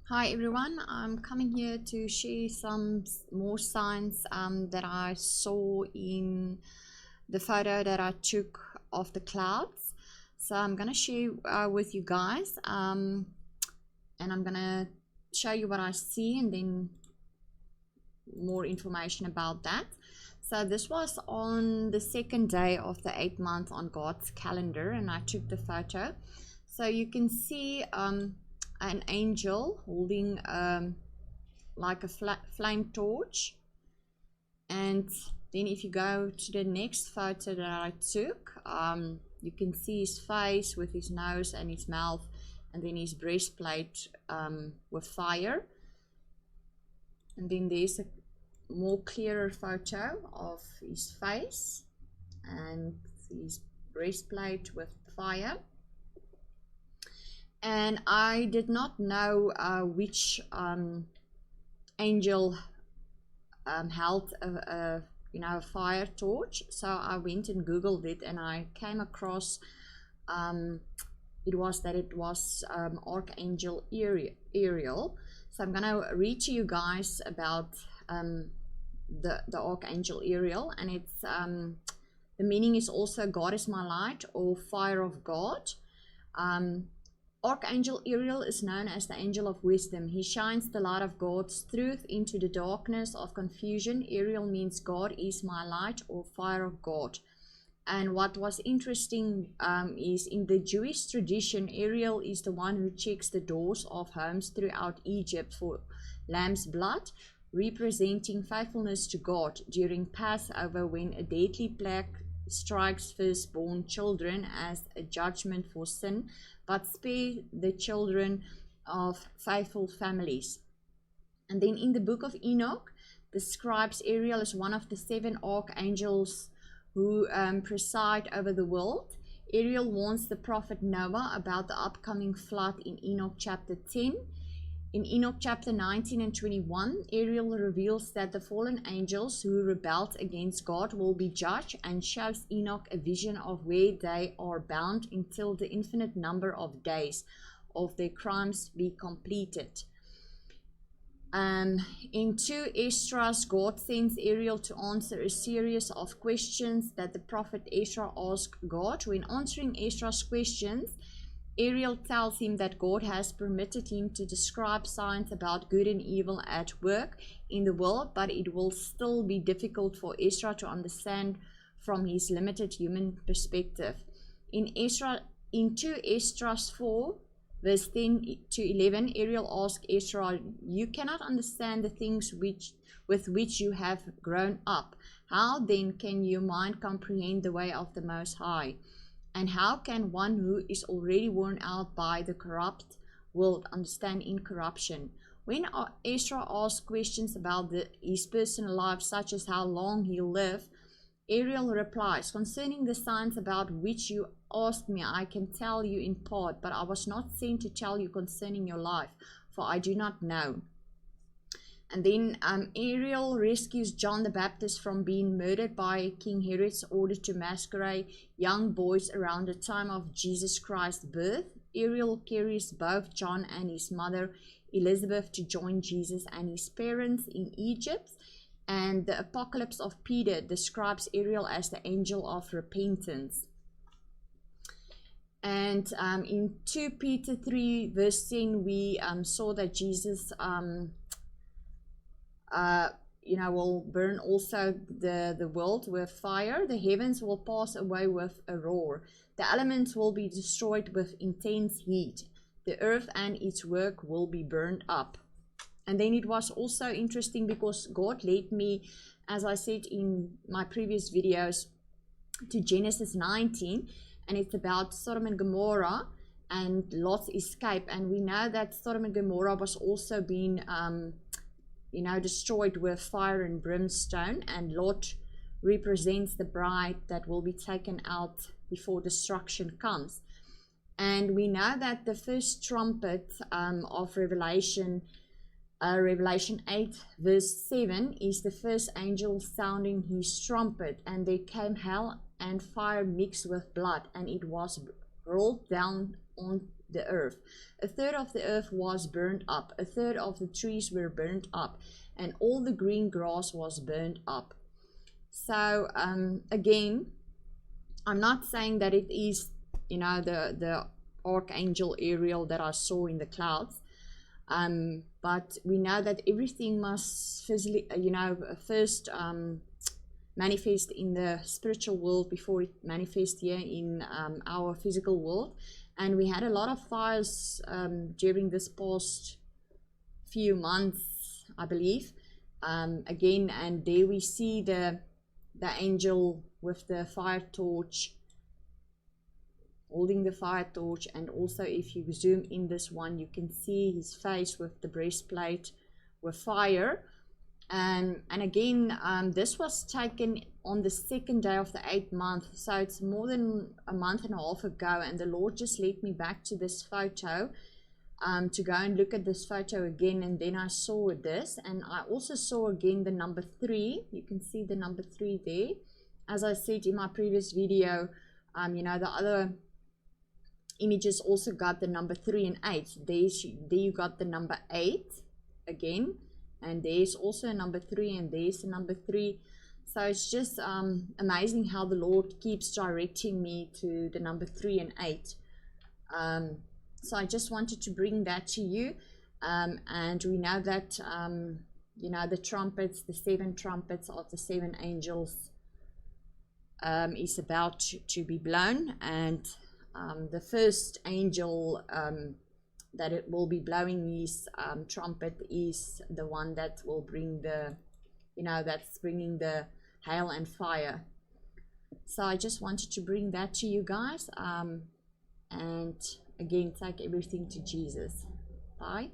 Hi everyone, I'm coming here to share some more signs that I saw in the photo that I took of the clouds. So I'm going to share with you guys and I'm going to show you what I see and then more information about that. So this was on the second day of the 8th month on God's calendar and I took the photo. So you can see an angel holding like a flame torch, and then if you go to the next photo that I took, you can see his face with his nose and his mouth, and then his breastplate with fire. And then there's a more clearer photo of his face and his breastplate with fire. And I did not know which angel held a fire torch, so I went and googled it and I came across it was Archangel Uriël. So I'm gonna read to you guys about the Archangel Uriël, and it's the meaning is also God is my light, or fire of God. Archangel Uriël is known as the angel of wisdom. He shines the light of God's truth into the darkness of confusion. Uriël means God is my light, or fire of God. And what was interesting is in the Jewish tradition, Uriël is the one who checks the doors of homes throughout Egypt for lamb's blood, representing faithfulness to God during Passover, when a deadly plague strikes firstborn children as a judgment for sin, but spare the children of faithful families. And then in the book of Enoch describes Uriël as one of the 7 archangels who preside over the world. Uriël warns the prophet Noah about the upcoming flood in Enoch chapter 10. In Enoch chapter 19 and 21, Uriël reveals that the fallen angels who rebelled against God will be judged, and shows Enoch a vision of where they are bound until the infinite number of days of their crimes be completed. In 2 Esdras, God sends Uriël to answer a series of questions that the prophet Ezra asked God. When answering Esdras' questions, Uriël tells him that God has permitted him to describe signs about good and evil at work in the world, but it will still be difficult for Ezra to understand from his limited human perspective. In 2 Esdras 4, verse 10 to 11, Uriël asks Ezra, "You cannot understand the things with which you have grown up. How then can your mind comprehend the way of the Most High? And how can one who is already worn out by the corrupt world understand incorruption?" When Ezra asks questions about his personal life, such as how long he'll live, Uriël replies, "Concerning the signs about which you asked me, I can tell you in part, but I was not sent to tell you concerning your life, for I do not know." And then Uriël rescues John the Baptist from being murdered by King Herod's order to massacre young boys around the time of Jesus Christ's birth. Uriël carries both John and his mother Elizabeth to join Jesus and his parents in Egypt. And the Apocalypse of Peter describes Uriël as the angel of repentance. And in 2 Peter 3 verse 10, we saw that Jesus will burn also the world with fire. The heavens will pass away with a roar. The elements will be destroyed with intense heat. The earth and its work will be burned up. And then it was also interesting because God led me, as I said in my previous videos, to Genesis 19, and it's about Sodom and Gomorrah and Lot's escape. And we know that Sodom and Gomorrah was also being destroyed with fire and brimstone, and Lot represents the bride that will be taken out before destruction comes. And we know that the first trumpet of Revelation 8 verse 7 is the first angel sounding his trumpet, and there came hell and fire mixed with blood, and it was rolled down on the earth. A third of the earth was burned up, a third of the trees were burned up, and all the green grass was burned up. So again, I'm not saying that it is, you know, the archangel Uriël that I saw in the clouds, but we know that everything must physically, you know, first manifest in the spiritual world before it manifests here in our physical world. And we had a lot of fires during this past few months, I believe, again, and there we see the angel with the fire torch, holding the fire torch. And also if you zoom in this one, you can see his face with the breastplate with fire. And again, this was taken on the 2nd day of the 8th month, so it's more than a month and a half ago, and the Lord just led me back to this photo to go and look at this photo again. And then I saw this, and I also saw again the number 3. You can see the number 3 there. As I said in my previous video, you know, the other images also got the number 3 and 8. There you got the number 8 again, and there's also a number 3, and there's a number 3. So it's just amazing how the Lord keeps directing me to the number 3 and 8. So I just wanted to bring that to you. And we know that, you know, the trumpets, the 7 trumpets of the 7 angels is about to be blown. And the first angel that it will be blowing his trumpet is the one that will bring the, you know, that's bringing the hail and fire. So I just wanted to bring that to you guys. And again, take everything to Jesus. Bye.